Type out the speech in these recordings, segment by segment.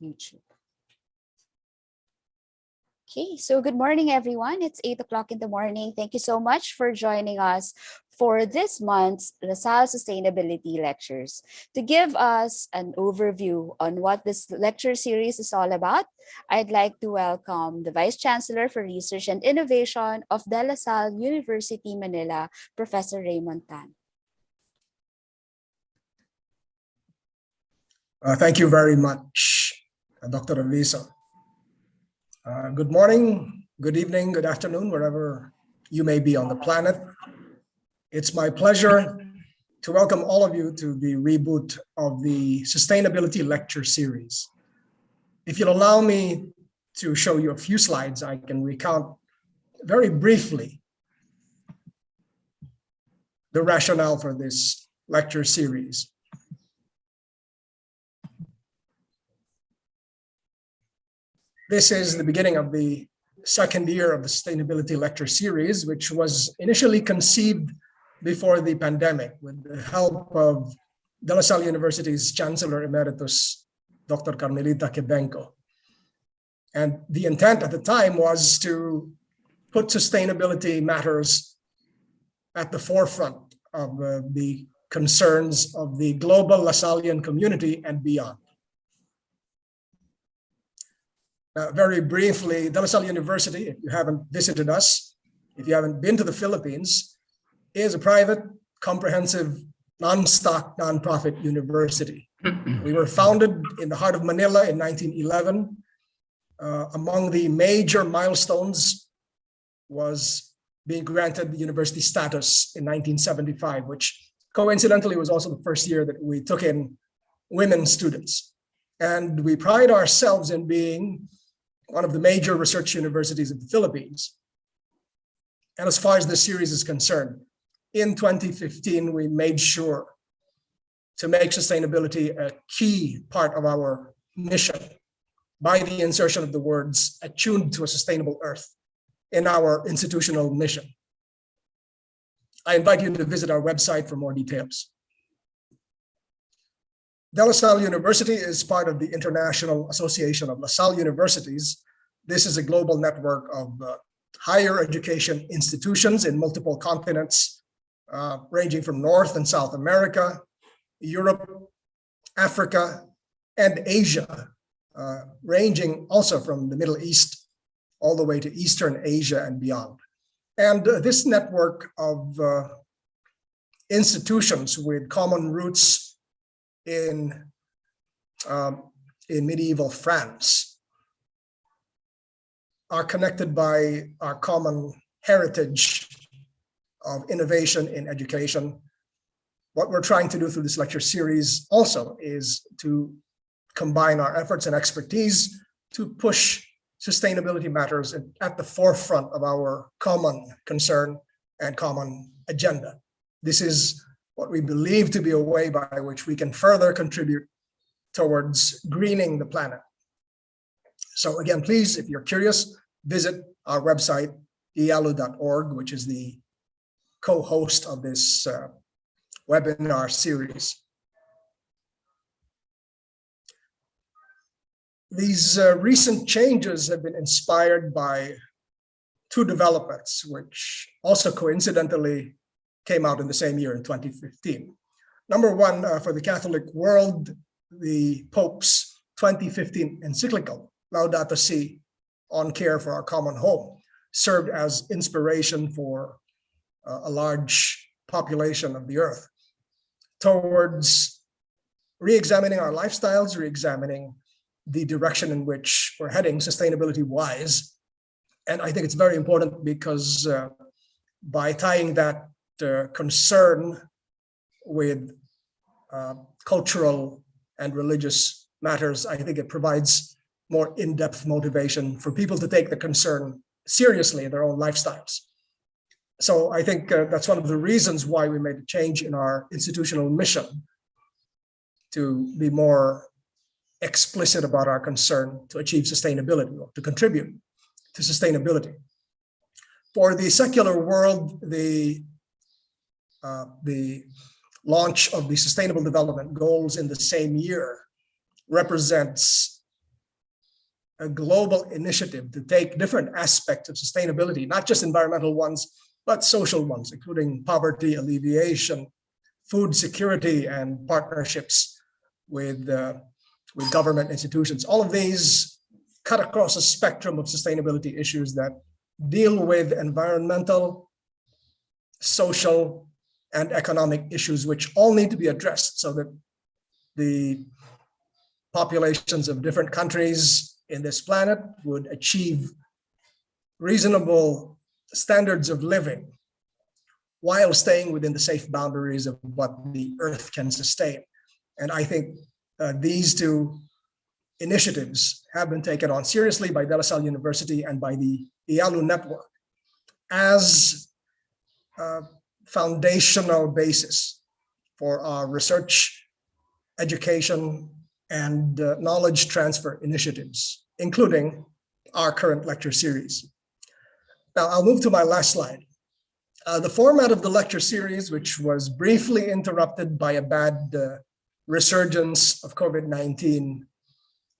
YouTube. Okay, so good morning, everyone. It's 8 o'clock in the morning. Thank you so much for joining us for this month's LaSalle Sustainability Lectures. To give us an overview on what this lecture series is all about, I'd like to welcome the Vice Chancellor for Research and Innovation of De La Salle University, Manila, Professor Raymond Tan. Thank you very much, Dr. Avisa. Good morning, good evening, good afternoon, wherever you may be on the planet. It's my pleasure to welcome all of you to the reboot of the Sustainability Lecture Series. If you'll allow me to show you a few slides, I can recount very briefly the rationale for this lecture series. This is the beginning of the second year of the Sustainability Lecture Series, which was initially conceived before the pandemic with the help of De La Salle University's Chancellor Emeritus, Dr. Carmelita Quebenco. And the intent at the time was to put sustainability matters at the forefront of the concerns of the global LaSallian community and beyond. Very briefly, De La Salle University, if you haven't visited us, if you haven't been to the Philippines, is a private, comprehensive, non-stock, non-profit university. We were founded in the heart of Manila in 1911. Among the major milestones was being granted the university status in 1975, which coincidentally was also the first year that we took in women students. And we pride ourselves in being one of the major research universities of the Philippines. And as far as this series is concerned, in 2015, we made sure to make sustainability a key part of our mission by the insertion of the words "attuned to a sustainable earth" in our institutional mission. I invite you to visit our website for more details. De La Salle University is part of the International Association of LaSalle Universities. This is a global network of higher education institutions in multiple continents, ranging from North and South America, Europe, Africa, and Asia, ranging also from the Middle East all the way to Eastern Asia and beyond. And this network of institutions with common roots in medieval France are connected by our common heritage of innovation in education. What we're trying to do through this lecture series also is to combine our efforts and expertise to push sustainability matters at the forefront of our common concern and common agenda. This is what we believe to be a way by which we can further contribute towards greening the planet. So again, please, if you're curious, visit our website, ialu.org, which is the co-host of this webinar series. These recent changes have been inspired by two developments, which also coincidentally came out in the same year in 2015. Number one, for the Catholic world, the Pope's 2015 encyclical, Laudato Si, on care for our common home, served as inspiration for a large population of the earth towards re-examining our lifestyles, re-examining the direction in which we're heading sustainability-wise. And I think it's very important because by tying that concern with cultural and religious matters, I think it provides more in-depth motivation for people to take the concern seriously in their own lifestyles. So I think that's one of the reasons why we made a change in our institutional mission to be more explicit about our concern to achieve sustainability or to contribute to sustainability. For the secular world, the launch of the Sustainable Development Goals in the same year represents a global initiative to take different aspects of sustainability, not just environmental ones, but social ones, including poverty alleviation, food security, and partnerships with government institutions. All of these cut across a spectrum of sustainability issues that deal with environmental, social, and economic issues, which all need to be addressed so that the populations of different countries in this planet would achieve reasonable standards of living while staying within the safe boundaries of what the earth can sustain. And I think these two initiatives have been taken on seriously by De La Salle University and by the IALU network as a foundational basis for our research, education, and knowledge transfer initiatives, including our current lecture series. Now, I'll move to my last slide. The format of the lecture series, which was briefly interrupted by a bad resurgence of COVID-19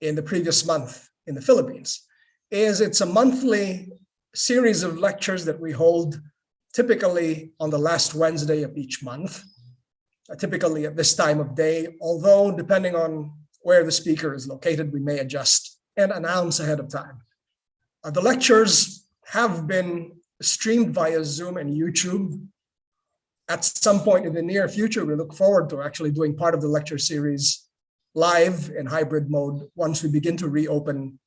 in the previous month in the Philippines, it's a monthly series of lectures that we hold typically on the last Wednesday of each month, typically at this time of day, although depending on where the speaker is located, we may adjust and announce ahead of time. The lectures have been streamed via Zoom and YouTube. At some point in the near future, we look forward to actually doing part of the lecture series live in hybrid mode once we begin to reopen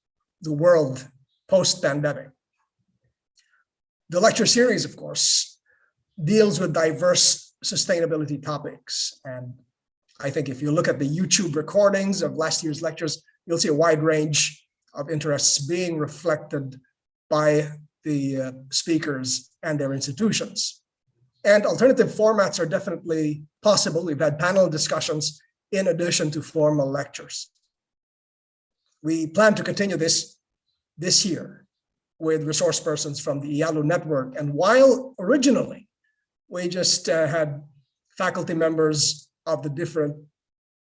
the world post-pandemic. The lecture series, of course, deals with diverse sustainability topics. And I think if you look at the YouTube recordings of last year's lectures, you'll see a wide range of interests being reflected by the speakers and their institutions. And alternative formats are definitely possible. We've had panel discussions in addition to formal lectures. We plan to continue this year with resource persons from the IALU network. And while originally we just had faculty members of the different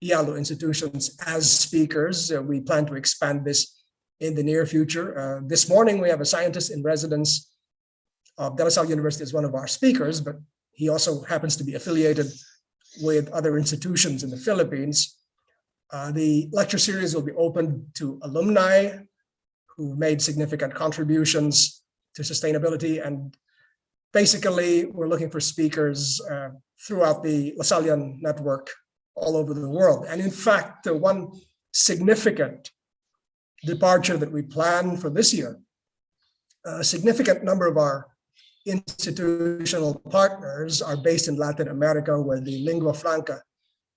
IALU institutions as speakers, we plan to expand this in the near future. This morning, we have a scientist in residence of De La Salle University as one of our speakers, but he also happens to be affiliated with other institutions in the Philippines. The lecture series will be open to alumni who made significant contributions to sustainability. And basically, we're looking for speakers throughout the LaSallian network all over the world. And in fact, one significant departure that we plan for this year, a significant number of our institutional partners are based in Latin America, where the lingua franca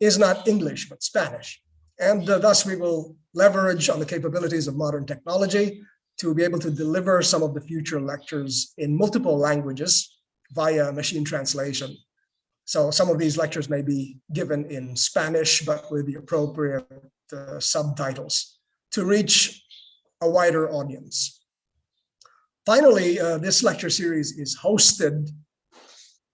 is not English, but Spanish. And thus we will leverage on the capabilities of modern technology to be able to deliver some of the future lectures in multiple languages via machine translation. So some of these lectures may be given in Spanish, but with the appropriate subtitles to reach a wider audience. Finally, this lecture series is hosted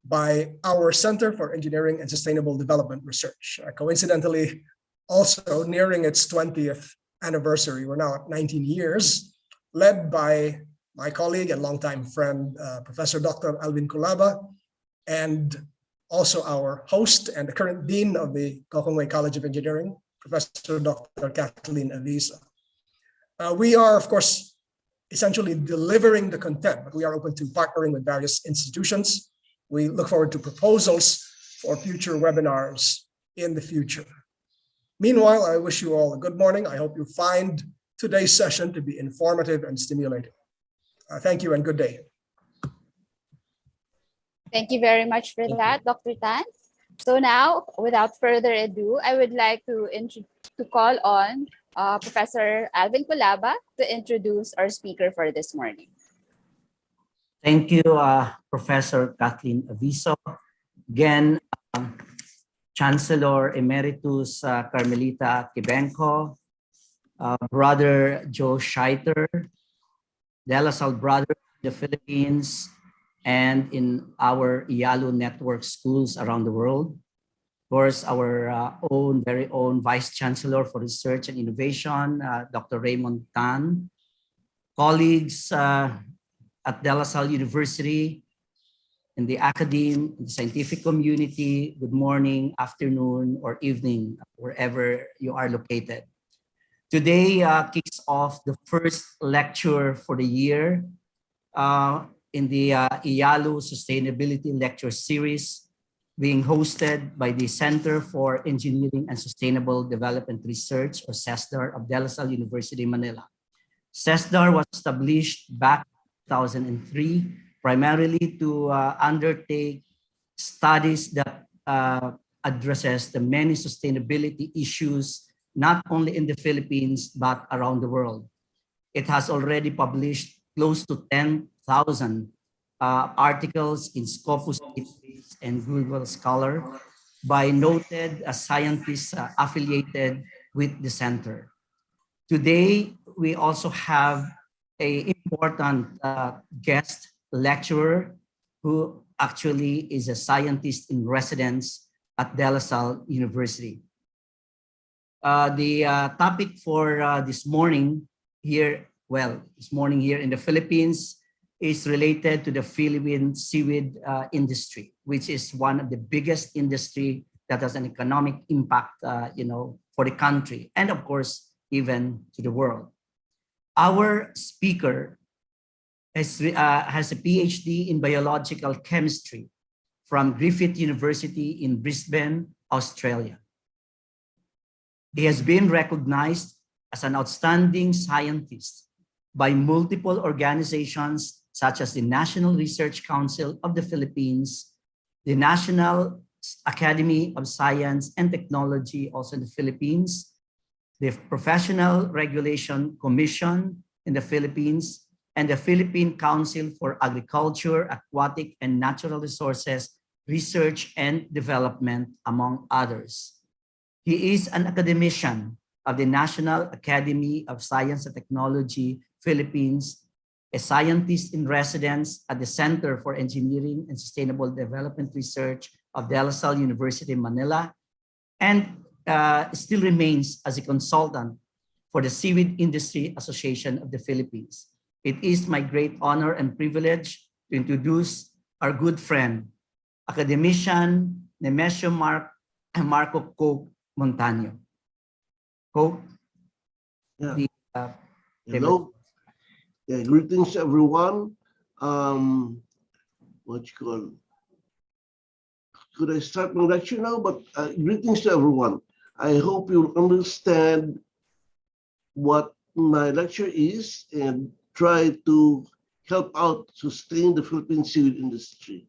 by our Center for Engineering and Sustainable Development Research. Coincidentally, also nearing its 20th anniversary. We're now at 19 years, led by my colleague and longtime friend, Professor Dr. Alvin Culaba, and also our host and the current dean of the Gokongwei College of Engineering, Professor Dr. Kathleen Avisa. We are, of course, essentially delivering the content, but we are open to partnering with various institutions. We look forward to proposals for future webinars in the future. Meanwhile, I wish you all a good morning. I hope you find today's session to be informative and stimulating. Thank you and good day. Thank you very much for that, Dr. Tan. So now, without further ado, I would like to call on Professor Alvin Culaba to introduce our speaker for this morning. Thank you, Professor Kathleen Aviso. Again, Chancellor Emeritus Carmelita Kibenko, Brother Joe Scheiter, De La Salle Brothers in the Philippines, and in our IALU network schools around the world. Of course, our very own Vice Chancellor for Research and Innovation, Dr. Raymond Tan, colleagues at De La Salle University, in the academe, in the scientific community, good morning, afternoon, or evening, wherever you are located. Today kicks off the first lecture for the year in the IALU Sustainability Lecture Series, being hosted by the Center for Engineering and Sustainable Development Research, or CESDAR, of De La Salle University, Manila. CESDAR was established back in 2003, primarily to undertake studies that addresses the many sustainability issues, not only in the Philippines, but around the world. It has already published close to 10,000 articles in Scopus database and Google Scholar by noted scientists affiliated with the center. Today, we also have an important guest lecturer who actually is a scientist in residence at De La Salle University. The topic for this morning here in the Philippines is related to the Philippine seaweed industry, which is one of the biggest industry that has an economic impact, for the country and of course, even to the world. Our speaker has a PhD in biological chemistry from Griffith University in Brisbane, Australia. He has been recognized as an outstanding scientist by multiple organizations such as the National Research Council of the Philippines, the National Academy of Science and Technology, also in the Philippines, the Professional Regulation Commission in the Philippines, and the Philippine Council for Agriculture, Aquatic and Natural Resources Research and Development, among others. He is an academician of the National Academy of Science and Technology, Philippines, a scientist in residence at the Center for Engineering and Sustainable Development Research of De La Salle University, Manila, and still remains as a consultant for the Seaweed Industry Association of the Philippines. It is my great honor and privilege to introduce our good friend, academician Nemesio Marco Coke Montaño. Coke, yeah. Hello. Yeah, greetings everyone. What you call? Could I start my lecture now? But greetings to everyone. I hope you'll understand what my lecture is and try to help out sustain the Philippine seaweed industry.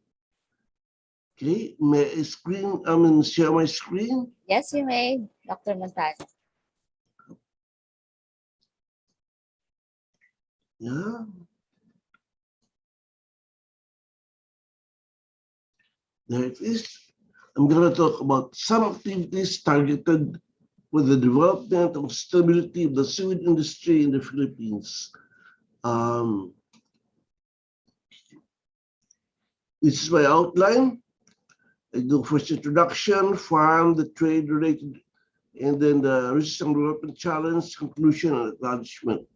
Okay, may I share my screen? Yes, you may, Dr. Montaño. Yeah. There it is. I'm going to talk about some activities targeted with the development and stability of the seaweed industry in the Philippines. This is my outline. I do first introduction, farm, the trade related, and then the research and development challenge, conclusion, and acknowledgement.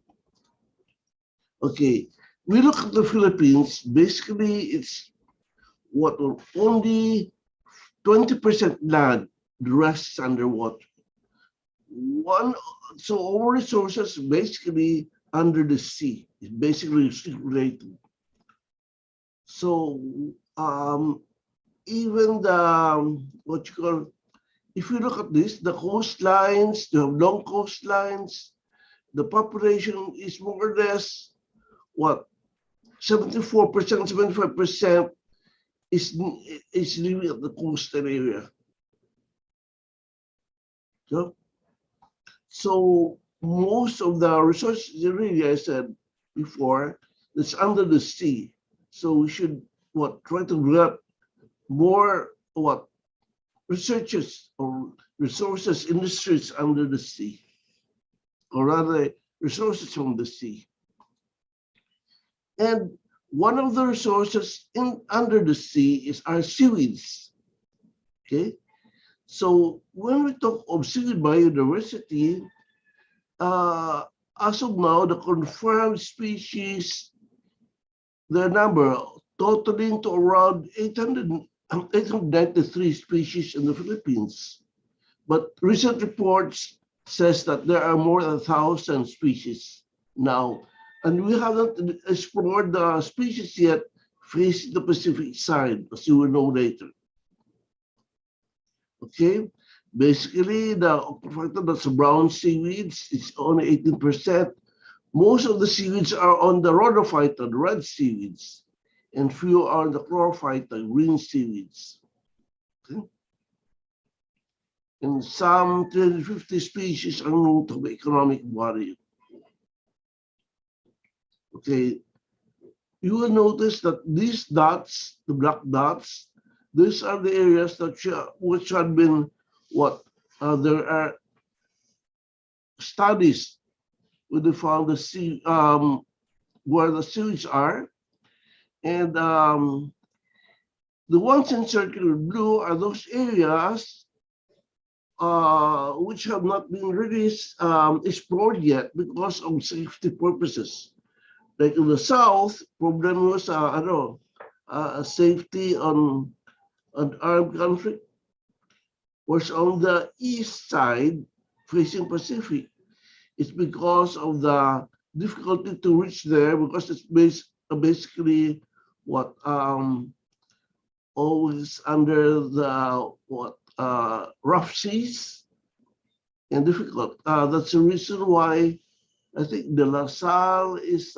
Okay, we look at the Philippines. Basically, it's what only 20% land, the rest is underwater. So our resources basically under the sea, it's basically related. So even the if you look at this, the coastlines, you have long coastlines, the population is more or less what 74%, 75% is living at the coastal area. So most of the resources really, I said before, it's under the sea. So we should try to develop more researches or resources, industries under the sea, or rather resources from the sea. And one of the resources under the sea is our seaweeds. Okay, so when we talk of seaweed biodiversity, as of now, the confirmed species, the number totaling to around 893 species in the Philippines. But recent reports says that there are more than 1,000 species now. And we haven't explored the species yet facing the Pacific side, as you will know later. Okay, basically the factor that's brown seaweeds is only 18%. Most of the seaweeds are on the rhodophyta, the red seaweeds, and few are on the chlorophyta, green seaweeds. Okay? And some 350 species are known to be economic value. Okay, you will notice that these dots, the black dots, these are the areas that which have been there are studies where they found the sea where the seaweeds are, and the ones in circular blue are those areas which have not been really explored yet because of safety purposes. Like in the south, problem was safety on an armed conflict. Whereas on the east side, facing Pacific, it's because of the difficulty to reach there because it's basically always under the rough seas and difficult. That's the reason why I think the LaSalle is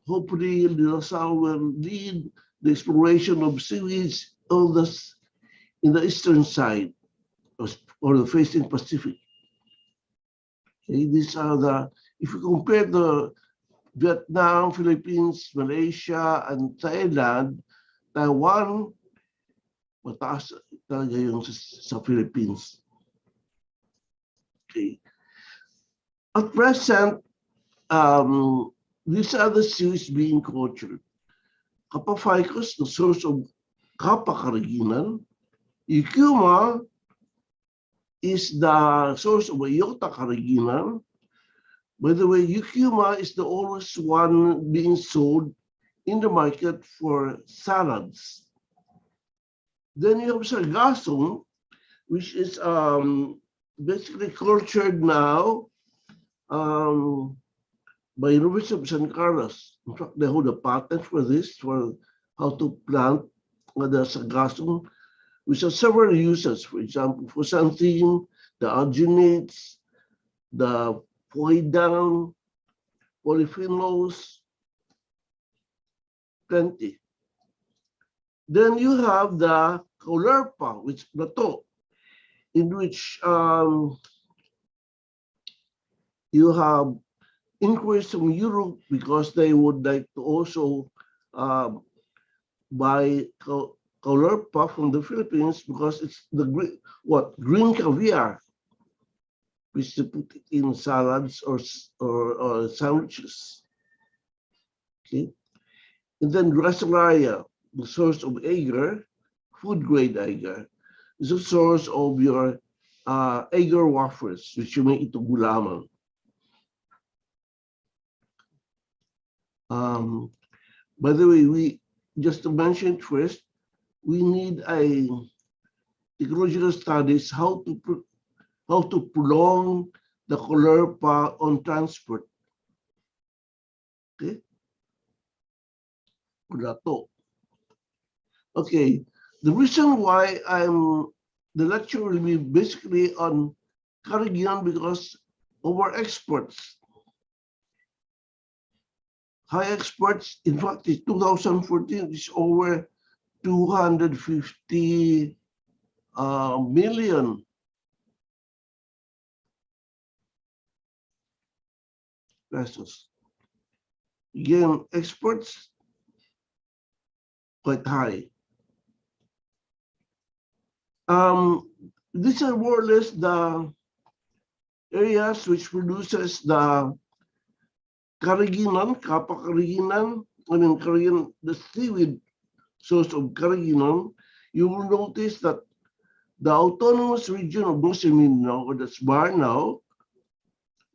hopefully the LaSalle will lead the exploration of seaweeds on this in the eastern side or the facing Pacific. Okay, these are the, if you compare the Vietnam, Philippines, Malaysia, and Thailand, Taiwan, mataas talaga yung sa Philippines. Okay. At present, these are the seaweeds being cultured. Kapaphycus, the source of Kappa Carrageenan. Eucuma is the source of Iota Carrageenan. By the way, Eucuma is the oldest one being sold in the market for salads. Then you have Sargassum, which is basically cultured now by University of San Carlos. In fact, they hold a patent for this, for how to plant the Sargassum, which has several uses. For example, for xanthin, the alginates, the poidan, polyphenols, plenty. Then you have the Caulerpa, which plateau, in which you have inquiries from Europe because they would like to also buy Caulerpa from the Philippines because it's the green caviar, which they put in salads or sandwiches. Okay, and then Gracilaria, the source of agar, food grade agar, is the source of your agar wafers, which you make into gulaman. By the way, we just to mention first, we need a ecological studies how to prolong the Caulerpa on transport. Okay. Okay, the reason why the lecture will be basically on Carrageenan because our exports, high exports, in fact, in 2014 is over 250 million pesos. Again, exports quite high. These are more or less the areas which produces the Carrageenan, Kappa Carrageenan, Carrageenan, the seaweed source of Carrageenan. You will notice that the autonomous region of Mindanao, or that's Barnao,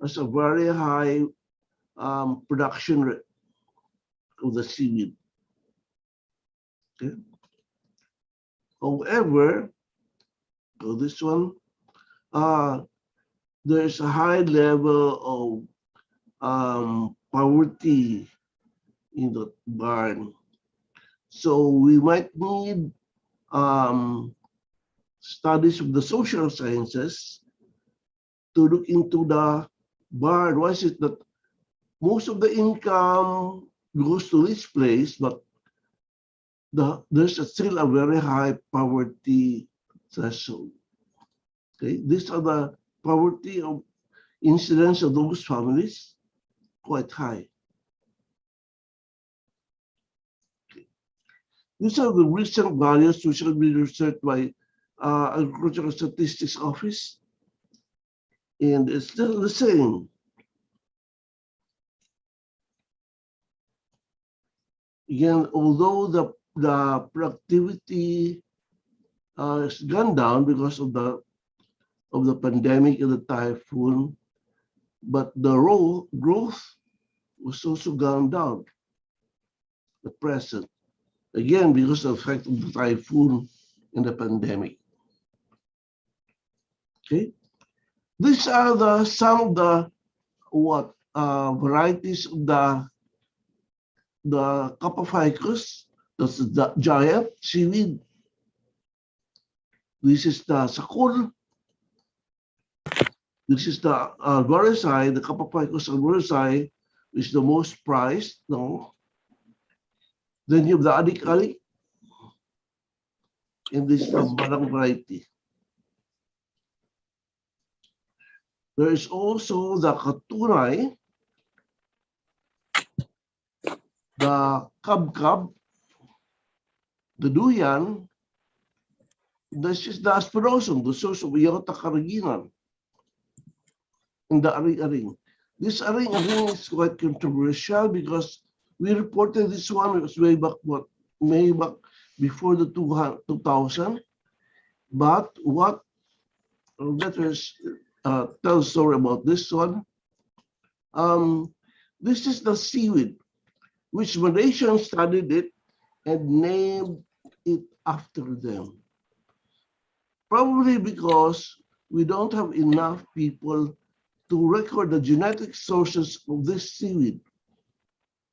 has a very high production rate of the seaweed. Okay. However, so this one, there's a high level of poverty in the barn. So we might need studies of the social sciences to look into the barn. Why is it that most of the income goes to this place, but there's still a very high poverty threshold? Okay, these are the poverty of incidence of those families, quite high. Okay. These are the recent values which have been researched by Agricultural Statistics Office, and it's still the same. Again, although the productivity has gone down because of the pandemic and the typhoon, but the raw growth was also gone down at present. Again, because of the effect of the typhoon and the pandemic. Okay, these are some of the varieties of the Copperficus. That's the giant seaweed. This is the sakul. This is the alvarezii, the Copperficus alvarezii, which is the most prized. No. Then you have the adik-adik, and this is the balang variety. There is also the katunay, the kabkab, the duyan. This is the asperosum, the source of Iota Carrageenan, and the aring-aring. This aring-aring is quite controversial because we reported this one was way back before the 2000. But let us tell a story about this one. This is the seaweed, which Malaysians studied it and named it after them. Probably because we don't have enough people to record the genetic sources of this seaweed.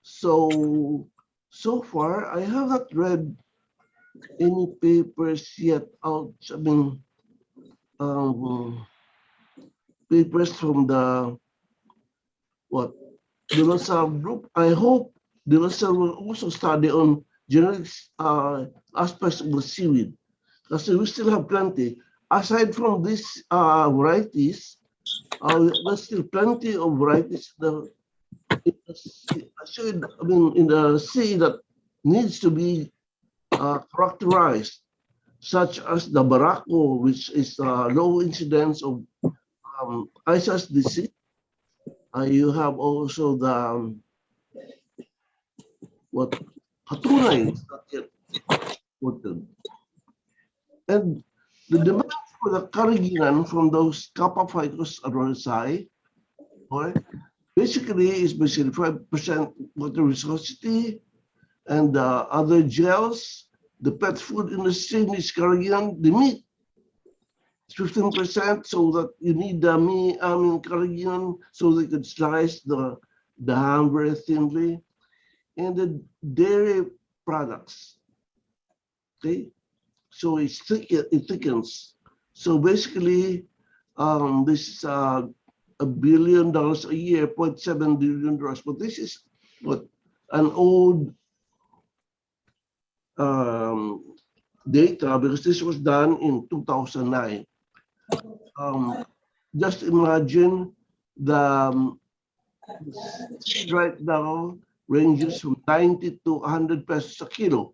So far, I have not read any papers yet out. I mean, papers from the LaSalle group. I hope the LaSalle will also study on genetic aspects of the seaweed, because we still have plenty. Aside from these varieties, there's still plenty of varieties in the sea that needs to be characterized, such as the barako, which is low incidence of ISAS disease. You have also the katunay is not yet important. And the demand for the Carrageenan from those Copperficus alvarezii, basically is basically 5% water viscosity, and other gels. The pet food industry needs Carrageenan, the meat. 15%, so that you need the Carrageenan so they could slice the ham very thinly, and the dairy products. Okay, so it thickens. So basically, this is $1 billion a year, $0.7 billion. But this is an old data, because this was done in 2009. Just imagine the right now ranges from 90 to 100 pesos a kilo.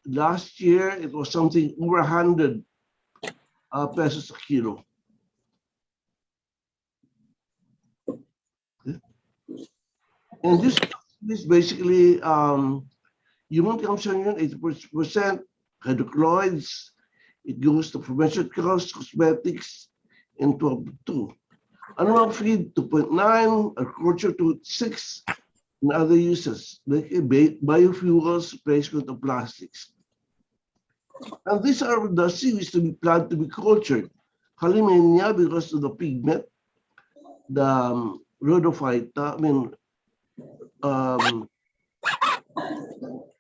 Last year, it was something over 100 pesos a kilo. Okay. And this basically human consumption, 80%, hydrocolloids. It goes to fermented crops, cosmetics, and 12-2. Animal feed 2.9, agriculture 2.6, and other uses like biofuels, replacement of plastics. And these are the seaweeds to be planted to be cultured. Halimenia because of the pigment, the rhodophyta,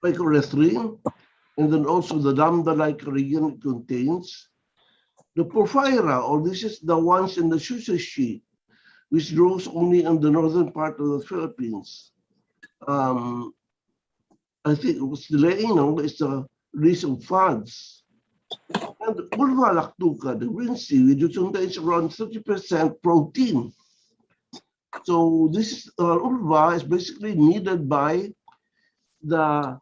phycoerythrin, and then also the lambda-like region it contains. The porphyra, or this is the ones in the Sushishi, which grows only in the northern part of the Philippines. I think what's delaying now is the release of funds. And Ulva lactuca, the green seaweed, which contains around 30% protein. So this ulva is basically needed by the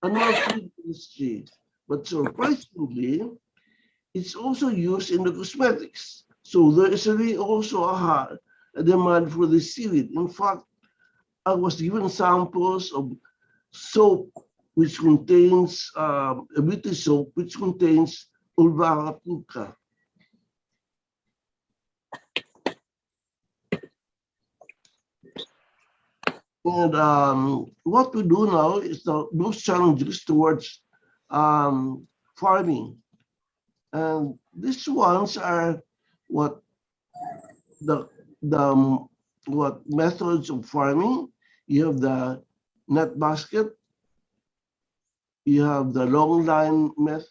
animal feed industry. But surprisingly, it's also used in the cosmetics. So there is really also a demand for the seaweed. In fact, I was given samples of soap which contains a beauty soap which contains ulva lactuca. And what we do now is those challenges towards farming. And these ones are what what methods of farming. You have the net basket, you have the long line method,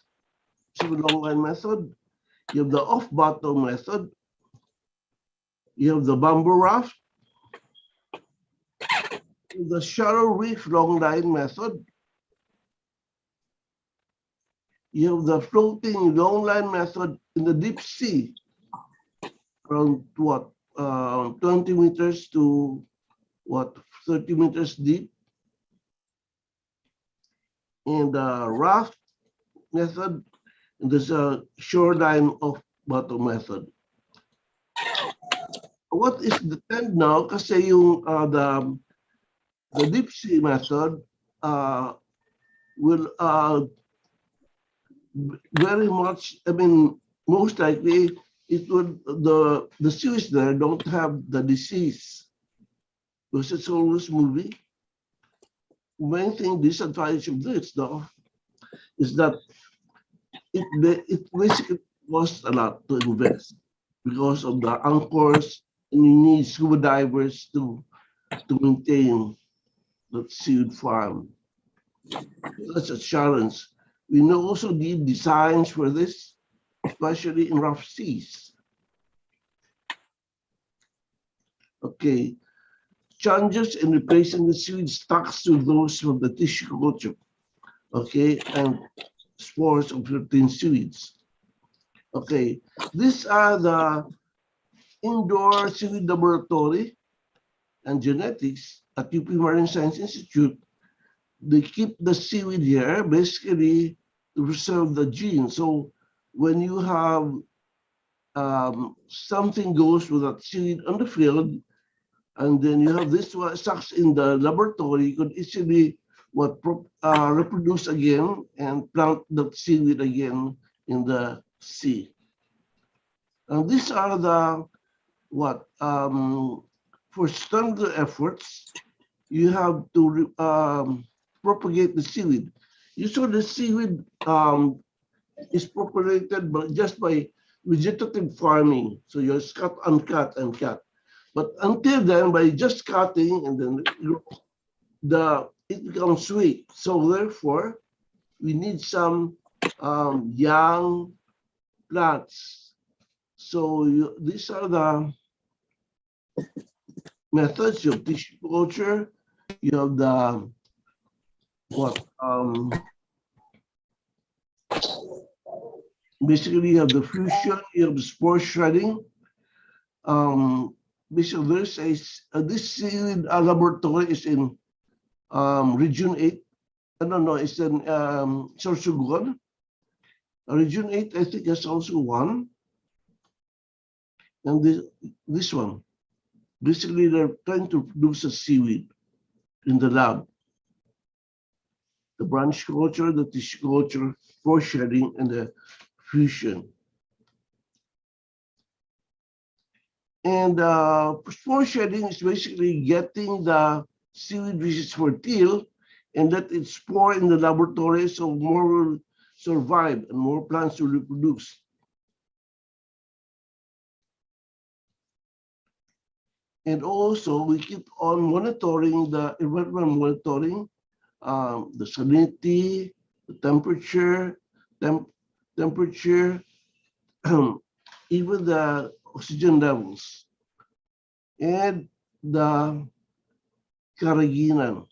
you have the off bottom method, you have the bamboo raft, the shallow reef long line method, you have the floating long line method in the deep sea, around 20 meters to 30 meters deep, and the raft method, and there's a shoreline off bottom method. What is the trend now? Kasi yung the deep sea method will very much, most likely it would, the seaweeds there don't have the disease because it's always moving. Main thing, disadvantage of this though, is that it basically costs a lot to invest because of the anchors, and you need scuba divers to maintain the seaweed farm. That's a challenge. We also need designs for this, especially in rough seas. Okay, challenges in replacing the seaweed stocks to those from the tissue culture, okay, and spores of certain seaweeds. Okay, these are the indoor seaweed laboratory and genetics at UP Marine Science Institute. They keep the seaweed here basically to preserve the gene. So when you have something goes with that seaweed on the field, and then you have this stocks in the laboratory, you could easily reproduce again and plant that seaweed again in the sea. And these are the for stronger efforts, you have to propagate the seaweed. Usually the seaweed is propagated just by vegetative farming. So you cut and cut and cut. But until then, by just cutting and then it becomes sweet. So therefore, we need some young plants. So these are the methods. You have tissue culture. You have the basically you have the fusion. You have the spore shredding. Basically, there's this seaweed laboratory is in Region 8. I don't know, it's in Sorsogon. Region 8, I think, is also one. And this one. Basically, they're trying to produce a seaweed in the lab. The branch culture, the tissue culture, spore shedding, and the fusion. And spore shedding is basically getting the seaweed which is fertile and let it spore in the laboratory so more will survive and more plants will reproduce. And also we keep on monitoring the environmental monitoring, the salinity, the temperature, even the oxygen levels, and the Carrageenan.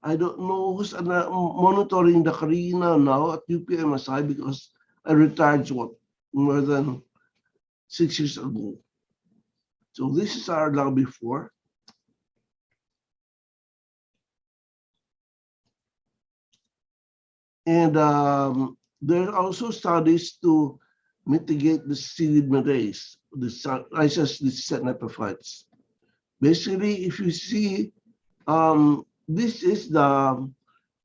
I don't know who's monitoring the Carrageenan now at UPMSI because I retired more than 6 years ago. So this is our lab before. And there are also studies to mitigate the seaweed malaise, the rhizosis epiphytes. Basically, if you see, this is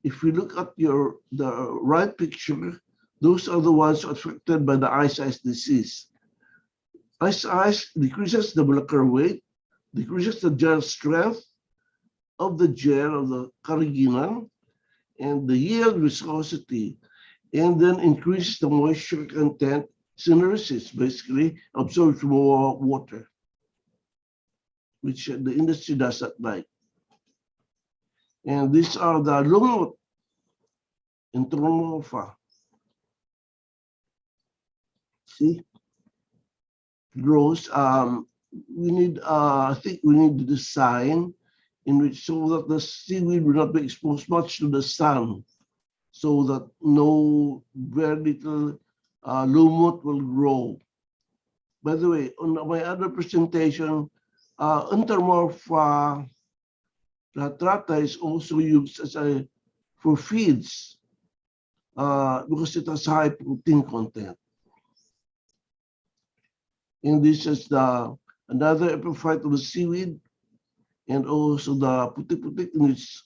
if you look at the right picture, those are the ones affected by the ice disease. Ice decreases the molecular weight, decreases the gel strength of the gel of the Carrageenan, and the yield viscosity, and then increases the moisture content. Syneresis basically absorbs more water, which the industry does not like. And these are the lumot and Tronopha. See, grows. We need, I think we need the design in which so that the seaweed will not be exposed much to the sun, so that very little lumot will grow. By the way, on my other presentation, Enteromorpha latrata is also used for feeds because it has high protein content. And this is another epiphyte of the seaweed, and also the putik-putik in its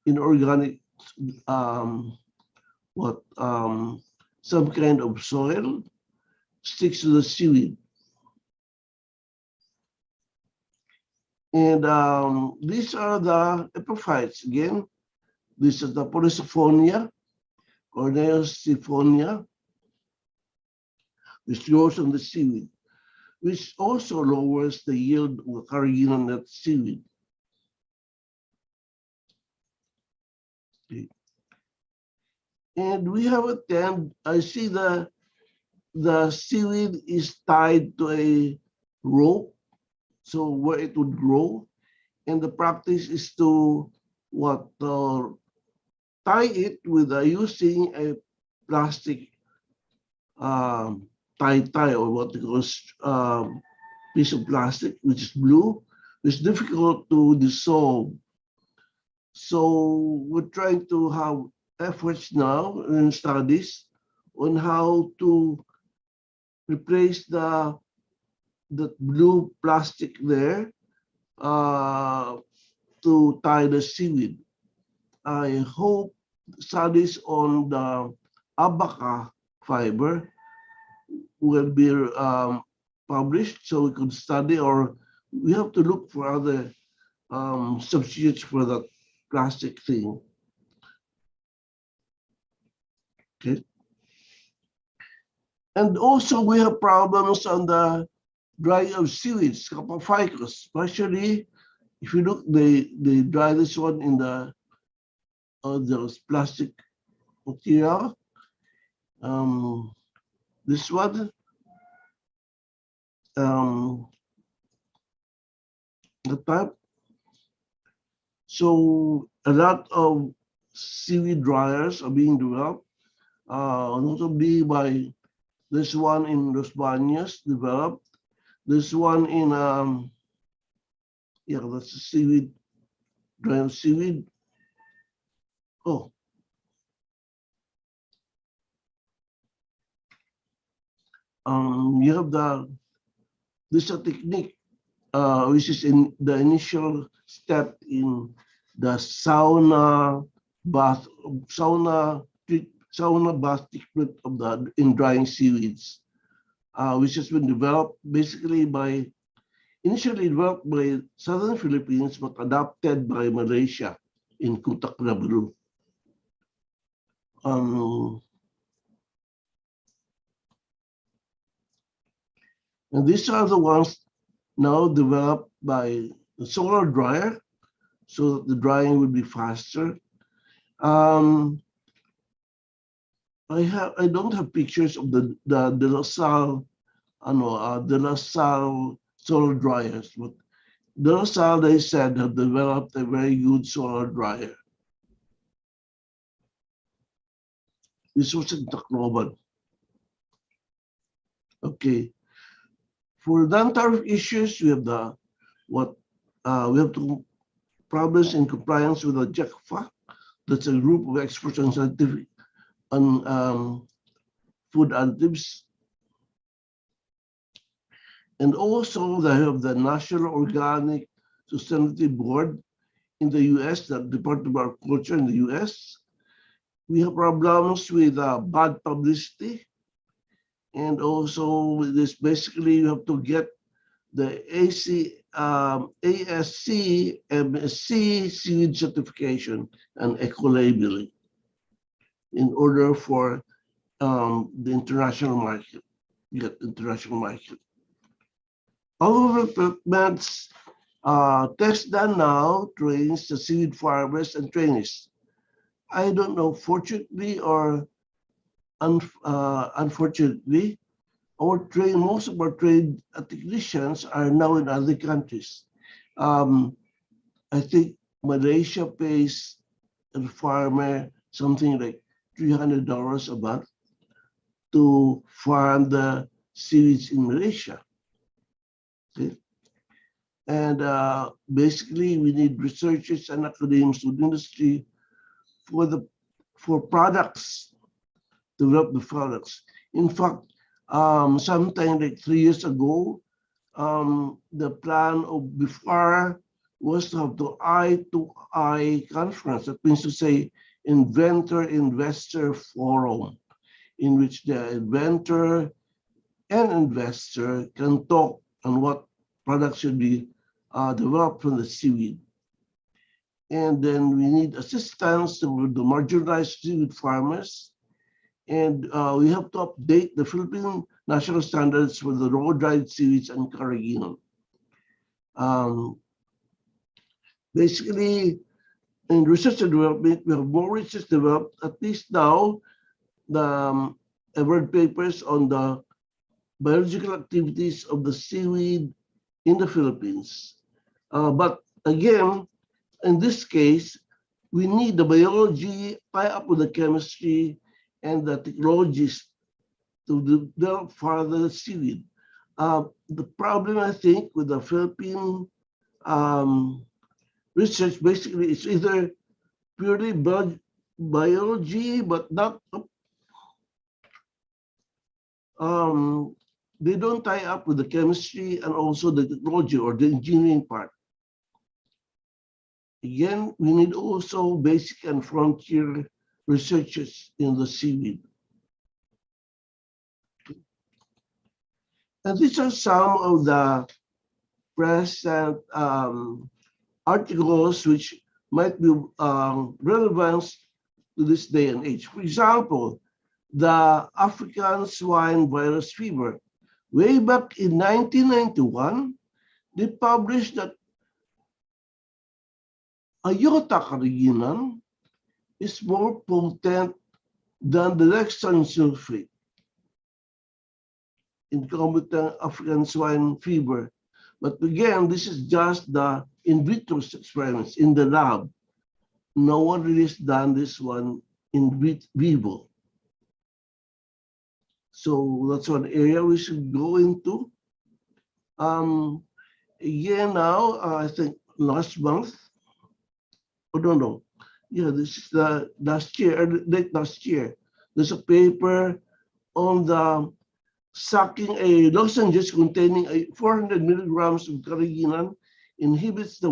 inorganic some kind of soil sticks to the seaweed. And these are the epiphytes again. This is the Polysiphonia, Corneosiphonia, which grows on the seaweed, which also lowers the yield of the Carrageenan seaweed. Okay. And we have a I see the seaweed is tied to a rope, so where it would grow. And the practice is to tie it with using a plastic tie or what they call piece of plastic, which is blue. It's difficult to dissolve. So we're trying to have efforts now in studies on how to replace the blue plastic there to tie the seaweed. I hope studies on the abaca fiber will be published so we could study, or we have to look for other substitutes for that plastic thing. Okay. And also we have problems on the drying of seaweeds, Capophycus, especially if you look, they dry this one in those plastic material. This one, the type. So a lot of seaweed dryers are being developed, notably by this one in Los Baños developed. This one in that's a seaweed, dry seaweed. Oh. You have this is a technique which is in the initial step in the sauna bath treatment of in drying seaweeds, which has been developed basically by initially developed by southern Philippines but adopted by Malaysia in Kutak Nabru. And these are the ones now developed by the solar dryer, so that the drying would be faster. I don't have pictures of the De La Salle, De La Salle solar dryers, but De La Salle, they said, have developed a very good solar dryer. This was in Tacloban. Okay. For non-tariff issues, we have we have to problems in compliance with the JECFA. That's a group of experts on scientific on food additives. And also they have the National Organic Sustainability Board in the US, the Department of Agriculture in the US. We have problems with bad publicity. And also with this, basically you have to get the ASC, MSC seed certification and eco-labeling in order for the international market, get international market. All of the equipments test done now trains the seed farmers and trainees. I don't know, fortunately or unfortunately, most of our trained technicians are now in other countries. I think Malaysia pays a farmer something like $300 a month to farm the seeds in Malaysia. Okay? And basically, we need researchers and academics with industry for products, develop the products. In fact, sometime like 3 years ago, the plan of BIFAR was to have the eye-to-eye conference. That means to say inventor-investor forum, in which the inventor and investor can talk on what products should be developed from the seaweed. And then we need assistance to the marginalized seaweed farmers. And we have to update the Philippine national standards for the raw-dried seaweeds and Carrageenan. Basically, in research and development, we have more research developed, at least now, the award papers on the biological activities of the seaweed in the Philippines. But again, in this case, we need the biology tie up with the chemistry and the technologies to develop further seaweed. The problem, I think, with the Philippine research, basically, it's either purely biology, but not, they don't tie up with the chemistry and also the technology or the engineering part. Again, we need also basic and frontier researchers in the seaweed. And these are some of the present articles which might be relevant to this day and age. For example, the African swine virus fever. Way back in 1991, they published that iota carrageenan is more potent than the dextran sulfate in combating African swine fever. But again, this is just the in vitro experiments in the lab. No one really has done this one in vivo. So that's one area we should go into. Again, now, I think last month, oh, no. Yeah, this is the last year, late last year. There's a paper on the sucking a lozenge containing 400 milligrams of carrageenan inhibits the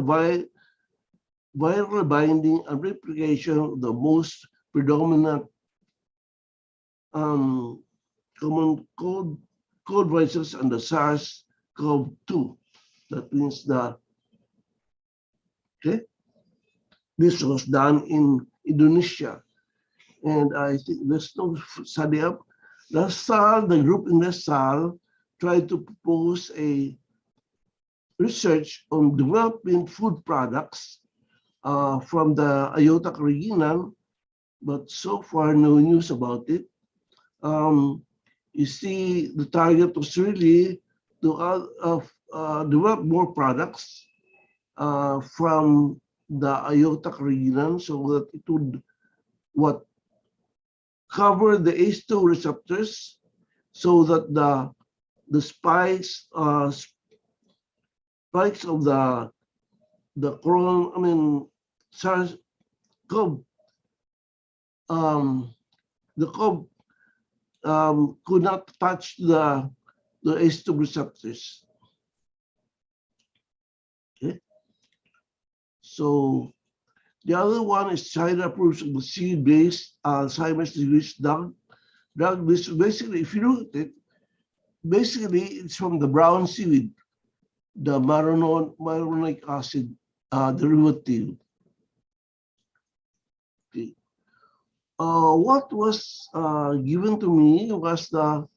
viral binding and replication of the most predominant common cold viruses and the SARS-CoV-2. That means this was done in Indonesia. And I think there's no study up. The group in LaSalle tried to propose a research on developing food products from the Iota Carrageenan, but so far no news about it. You see, the target was really to develop more products from the Iota Carrageenan so that it would cover the ACE2 receptors so that the spikes of the SARS-CoV the CoV could not touch the ACE2 receptors. Okay. So the other one is China approves of the seed-based Alzheimer's disease drug. This basically, if you look at it, basically it's from the brown seaweed, the maronic acid derivative. Okay. What was given to me was the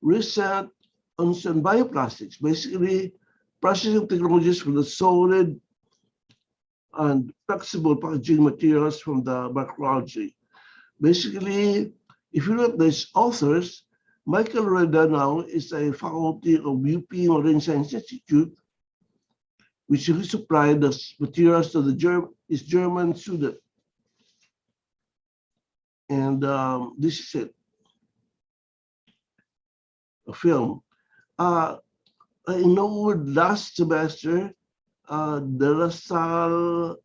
recent on bioplastics, basically processing technologies for the solid and flexible packaging materials from the microbiology. Basically, if you look at these authors, Michael Reda now is a faculty of UP Marine Science Institute, which he supplied the materials to his German student. And this is it, a film. I know last semester, the LaSalle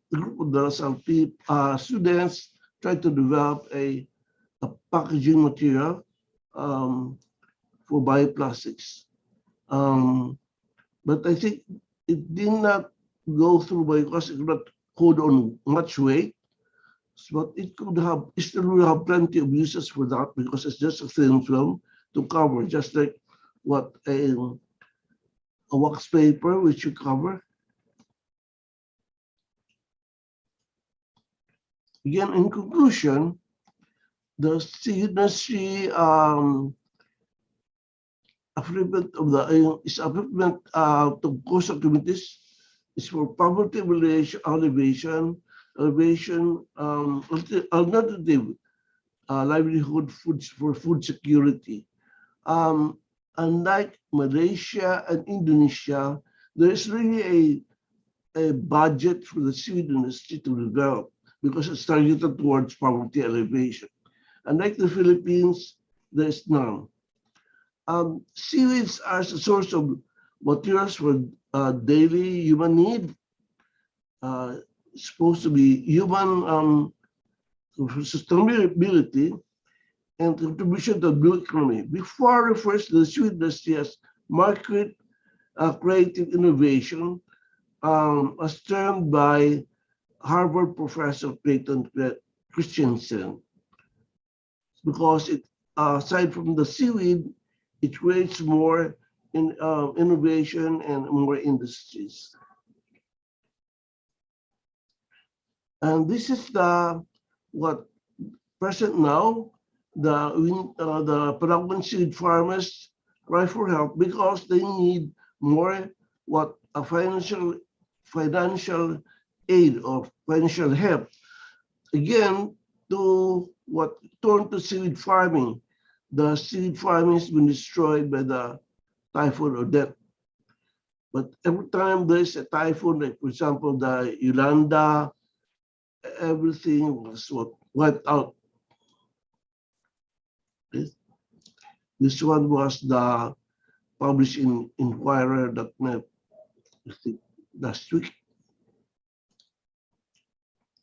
students tried to develop a packaging material for bioplastics. But I think it did not go through because it could not hold on much weight. But it still will have plenty of uses for that because it's just a thin film to cover, just like what a wax paper which you cover. Again, in conclusion, the industry upliftment of the is upliftment to coastal communities is for poverty elevation, alternative livelihood foods for food security. Unlike Malaysia and Indonesia, there is really a budget for the seaweed industry to develop because it's targeted towards poverty elevation. Unlike the Philippines, there is none. Seaweeds are a source of materials for daily human need. Supposed to be human sustainability and contribution to the blue economy. Before refers to the seaweed industry as market creative innovation, as termed by Harvard professor Clayton Christensen, because it aside from the seaweed, it creates more innovation and more industries. And this is what present now. The Palawan seed farmers cry for help because they need more a financial aid or financial help. Again, to turn to seaweed farming. The seaweed farming has been destroyed by the typhoon or death. But every time there's a typhoon, like for example, the Yolanda, everything was wiped out. This one was published in INQUIR.net, I think last week.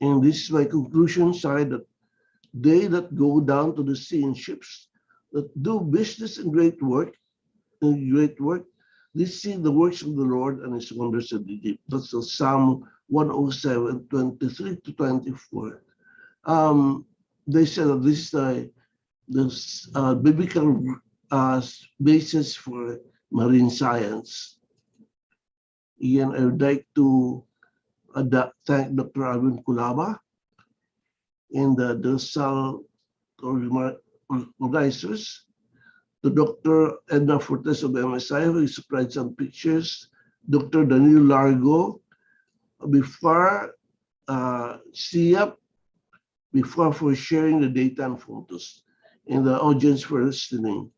And this is my conclusion side that they that go down to the sea in ships that do business and great work, they see the works of the Lord and his wonders in the deep. That's Psalm 107, 23 to 24. They said that this is the biblical basis for marine science. Again, I would like to thank Dr. Alvin Kulaba and the DOSAL organizers, to Dr. Edna Fortes of MSI, who supplied some pictures, Dr. Daniel Largo, before SIAP, before for sharing the data and photos, and the audience for listening.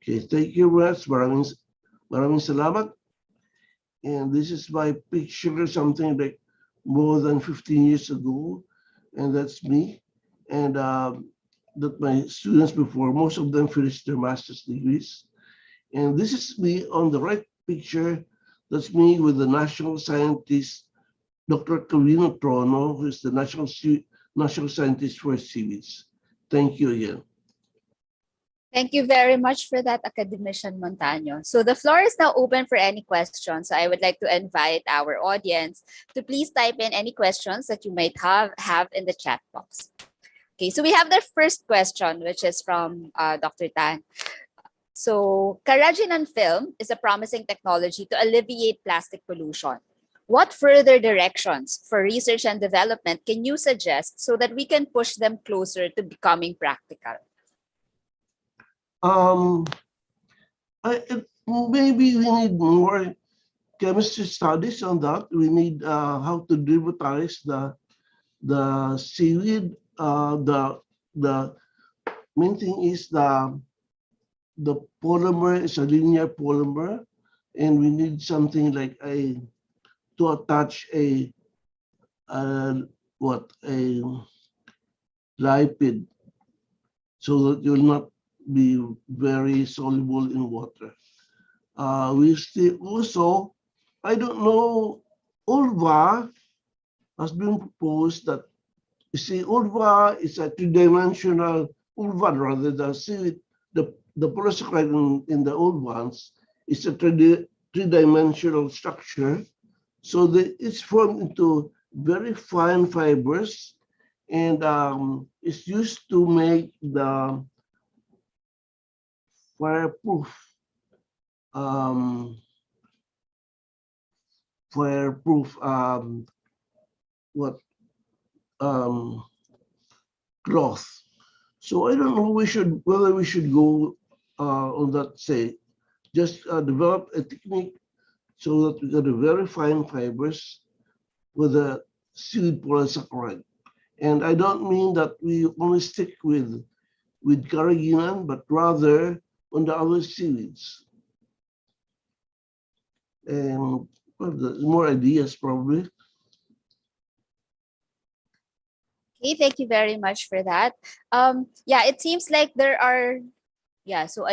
Okay, thank you very much. Maraming salamat. And this is my picture, something like more than 15 years ago, and that's me. And that my students before, most of them finished their master's degrees. And this is me on the right picture. That's me with the national scientist, Dr. Carrageenan Trono, who is the national scientist for seaweeds. Thank you again. Thank you very much for that, Academician Montaño. So the floor is now open for any questions. So I would like to invite our audience to please type in any questions that you might have in the chat box. Okay, so we have the first question, which is from Dr. Tan. So Carrageenan film is a promising technology to alleviate plastic pollution. What further directions for research and development can you suggest so that we can push them closer to becoming practical? Maybe we need more chemistry studies on that. We need how to derivatize the seaweed. The main thing is the polymer is a linear polymer, and we need something like to attach a lipid, so that you'll not be very soluble in water. We still also, I don't know, ulva has been proposed that, you see, ulva is a three-dimensional, ulva rather, the polysaccharide in the old ones is a three-dimensional structure. So it's formed into very fine fibers, and it's used to make the fireproof cloth. So I don't know whether we should go on that, say, just develop a technique so that we get a very fine fibers with a seaweed polysaccharide. And I don't mean that we only stick with Carrageenan, but rather on the other seaweeds. And well, there's more ideas probably. Okay, thank you very much for that. Yeah, it seems like there are, so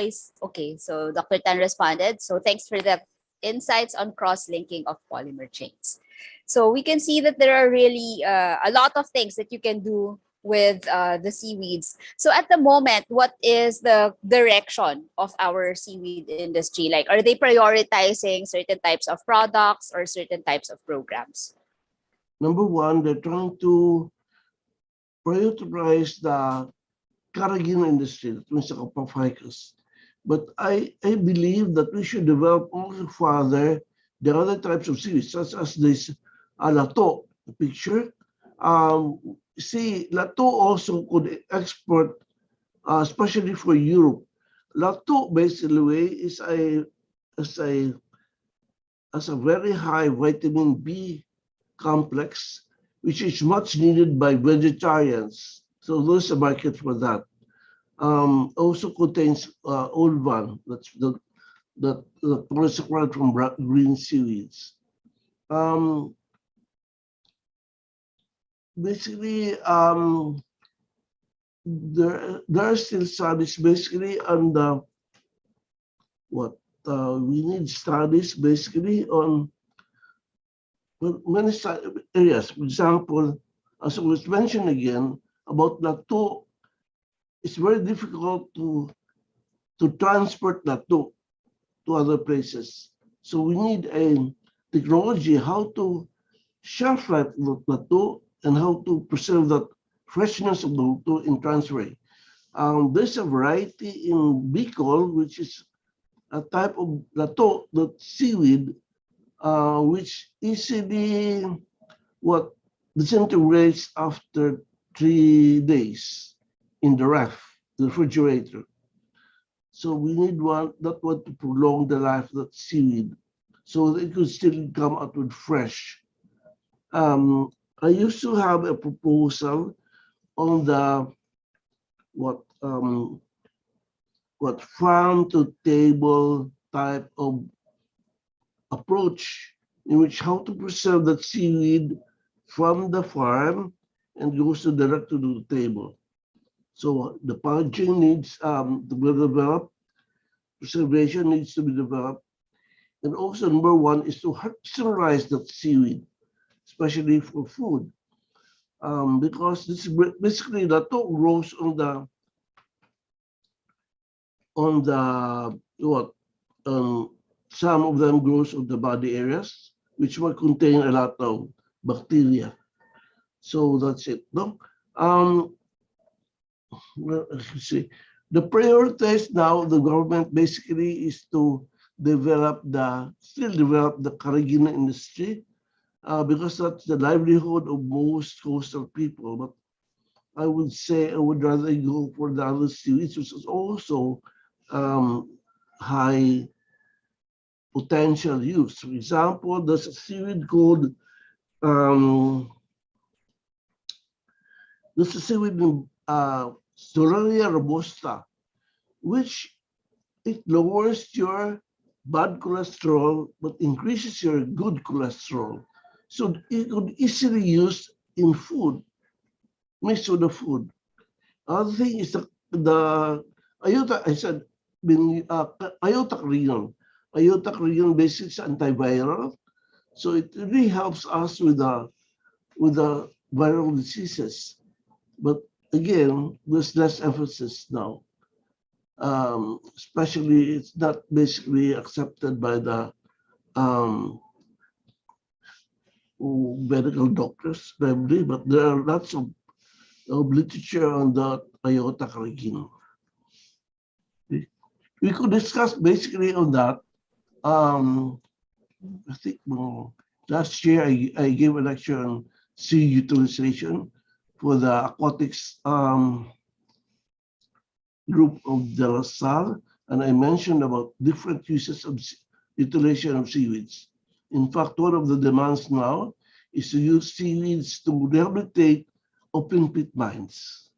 Dr. Tan responded. So thanks for the insights on cross-linking of polymer chains. So we can see that there are really a lot of things that you can do with the seaweeds. So at the moment, what is the direction of our seaweed industry? Like, are they prioritizing certain types of products or certain types of programs? Number one, they're trying to prioritize the Carrageenan industry, that means the Copaficus. But I believe that we should develop also further the other types of seaweeds, such as this lato, the picture. See, lato also could export, especially for Europe. Lato, basically, is a very high vitamin B complex, which is much needed by vegetarians. So there's a market for that. Also contains olvan, that's the polysaccharide from green seaweeds. Basically, there are still studies basically on the we need studies basically on many areas. For example, as I was mentioned again about lato, it's very difficult to transport lato to other places. So we need a technology how to shelf life lato and how to preserve that freshness of the lato in transfer. There's a variety in Bicol, which is a type of lato, that seaweed, which easily what disintegrates after 3 days in the the refrigerator. So we need that one to prolong the life of that seaweed, so that it could still come out with fresh. I used to have a proposal on the what farm to table type of approach, in which how to preserve that seaweed from the farm and goes to direct to the table. So the packaging needs to be developed, preservation needs to be developed, and also number one is to harvestize that seaweed, especially for food, because this is basically the top grows on the what some of them grows on the body areas, which will contain a lot of bacteria. So that's it. No, well, let's see. The priorities now of the government basically is to still develop the Carrageenan industry, because that's the livelihood of most coastal people. But I would say I would rather go for the other series, which is also high potential use. For example, there's a seaweed called Soralia robusta, which it lowers your bad cholesterol but increases your good cholesterol. So it could easily use in food, mixed with the food. Other thing is the iota. I said iota Carrageenan basically is antiviral, so it really helps us with the viral diseases. But again, there's less emphasis now. Especially it's not basically accepted by the medical doctors, probably, but there are lots of literature on the iota Carrageenan. We could discuss basically on that. I think last year I gave a lecture on sea utilization for the aquatics group of De La Salle, and I mentioned about different uses of utilization of seaweeds. In fact, one of the demands now is to use seaweeds to rehabilitate open pit mines.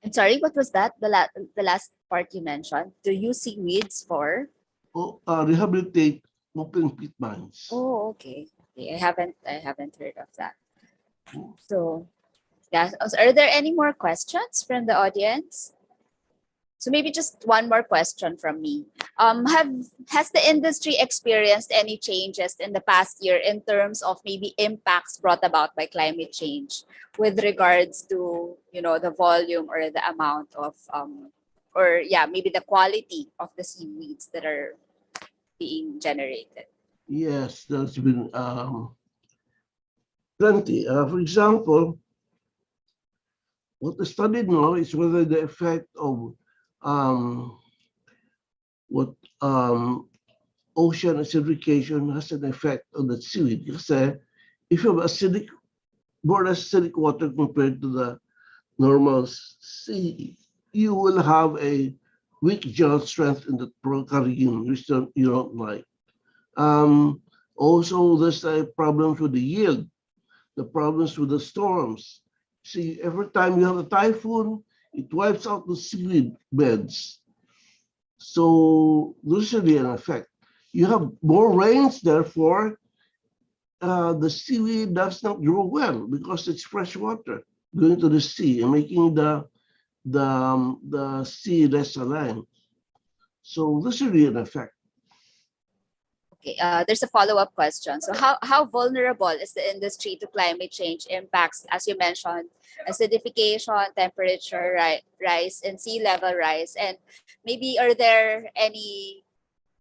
I'm sorry, what was that? The last part you mentioned. To use seaweeds for? Rehabilitate open pit mines. Oh, okay. I haven't heard of that. So, yeah. Are there any more questions from the audience? So maybe just one more question from me. Has the industry experienced any changes in the past year in terms of maybe impacts brought about by climate change with regards to, the volume or the amount of maybe the quality of the seaweeds that are being generated? Yes, there's been plenty. For example, what is studied now is whether the effect of ocean acidification has an effect on the seaweed. Kasi if you have more acidic water compared to the normal sea, you will have a weak gel strength in the Carrageenan, which you don't like. Also, there's a problems with the yield, the problems with the storms. See, every time you have a typhoon, it wipes out the seaweed beds. So there's really an effect. You have more rains, therefore, the seaweed does not grow well because it's fresh water going to the sea and making the sea less saline. So there's really an effect. Okay, there's a follow-up question. So how vulnerable is the industry to climate change impacts, as you mentioned, acidification, temperature rise, and sea level rise? And maybe are there any,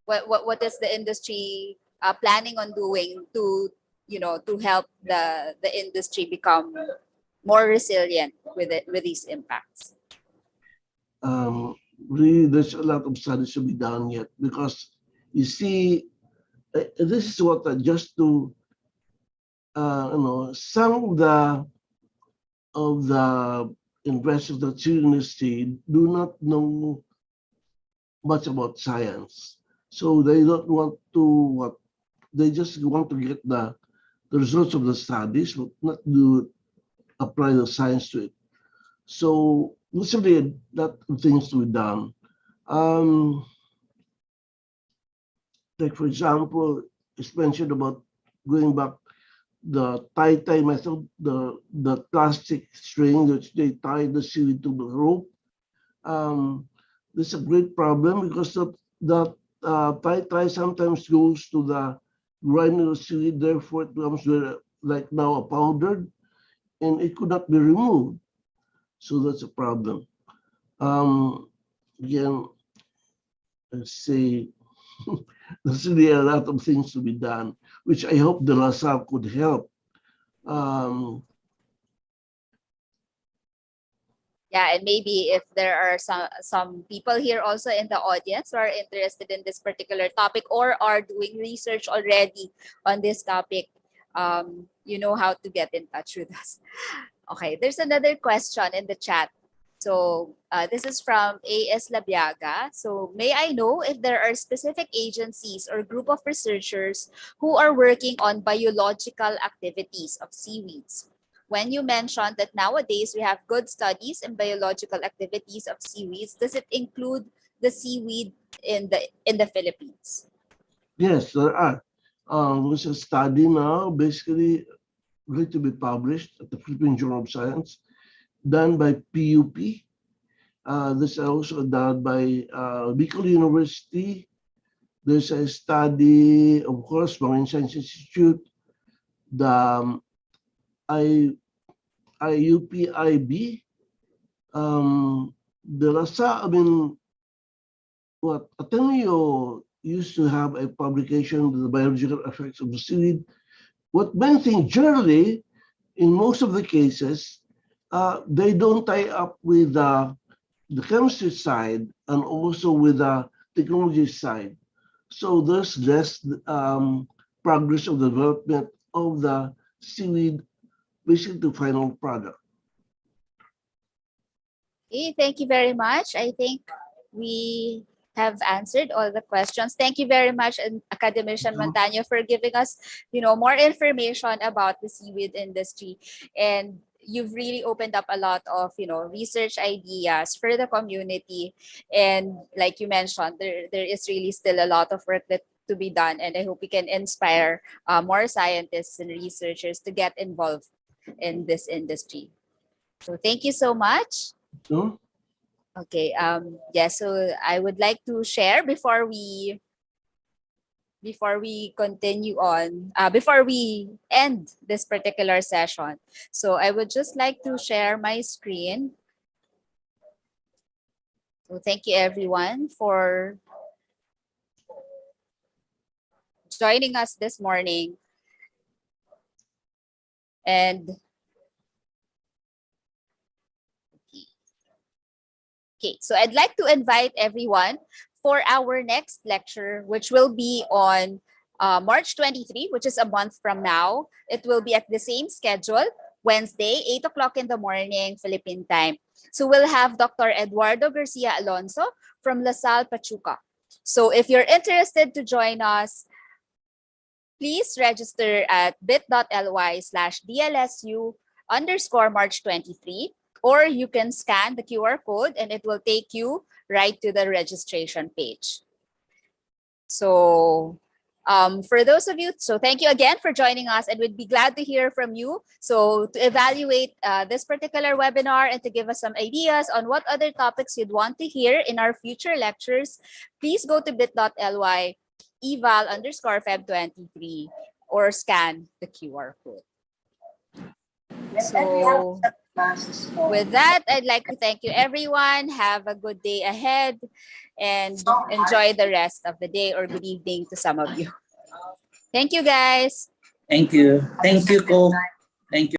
what is the industry planning on doing to help the industry become more resilient with these impacts? Really, there's a lot of studies to be done yet, because You see, this is what just to some of the investors that see in the state do not know much about science, so they don't want to they just want to get the results of the studies, but not to apply the science to it. So there's really a lot of things to be done. Like for example, it's mentioned about going back the tie method, the plastic string that they tie the seaweed to the rope. This is a great problem because that tie sometimes goes to the granular seaweed, therefore it becomes like now a powdered, and it could not be removed. So that's a problem. Again, let's say there's really a lot of things to be done, which I hope the LaSalle could help. Yeah, and maybe if there are some people here also in the audience who are interested in this particular topic or are doing research already on this topic, you know how to get in touch with us. Okay, there's another question in the chat. So this is from A.S. Labiaga. So may I know if there are specific agencies or group of researchers who are working on biological activities of seaweeds? When you mentioned that nowadays we have good studies in biological activities of seaweeds, does it include the seaweed in the Philippines? Yes, there are. There's a study now, basically going to be published at the Philippine Journal of Science, done by PUP. This is also done by Bicol University. There's a study, of course, Marine Science Institute, the IUPIB, the LASA, Ateneo used to have a publication, The Biological Effects of the Seaweed. What many think, generally, in most of the cases, they don't tie up with the chemistry side and also with the technology side. So there's less progress of the development of the seaweed, basically to final product. Okay, thank you very much. I think we have answered all the questions. Thank you very much, Academician Montaño, for giving us, more information about the seaweed industry. And you've really opened up a lot of, research ideas for the community. And like you mentioned, there is really still a lot of work to be done. And I hope we can inspire more scientists and researchers to get involved in this industry. So thank you so much. No? Okay. So I would like to share before we continue on, before we end this particular session. So I would just like to share my screen. So thank you everyone for joining us this morning. And okay, so I'd like to invite everyone for our next lecture, which will be on March 23, which is a month from now. It will be at the same schedule, Wednesday, 8 o'clock in the morning, Philippine time. So we'll have Dr. Eduardo Garcia Alonso from LaSalle, Pachuca. So if you're interested to join us, please register at bit.ly/DLSU_March23, or you can scan the QR code and it will take you right to the registration page. So for those of you, so thank you again for joining us, and we'd be glad to hear from you. So to evaluate this particular webinar and to give us some ideas on what other topics you'd want to hear in our future lectures, please go to bit.ly eval_feb23 or scan the QR code. So with that, I'd like to thank you everyone. Have a good day ahead and enjoy the rest of the day, or good evening to some of you. Thank you, guys. Thank you. Thank you, Coke. Thank you.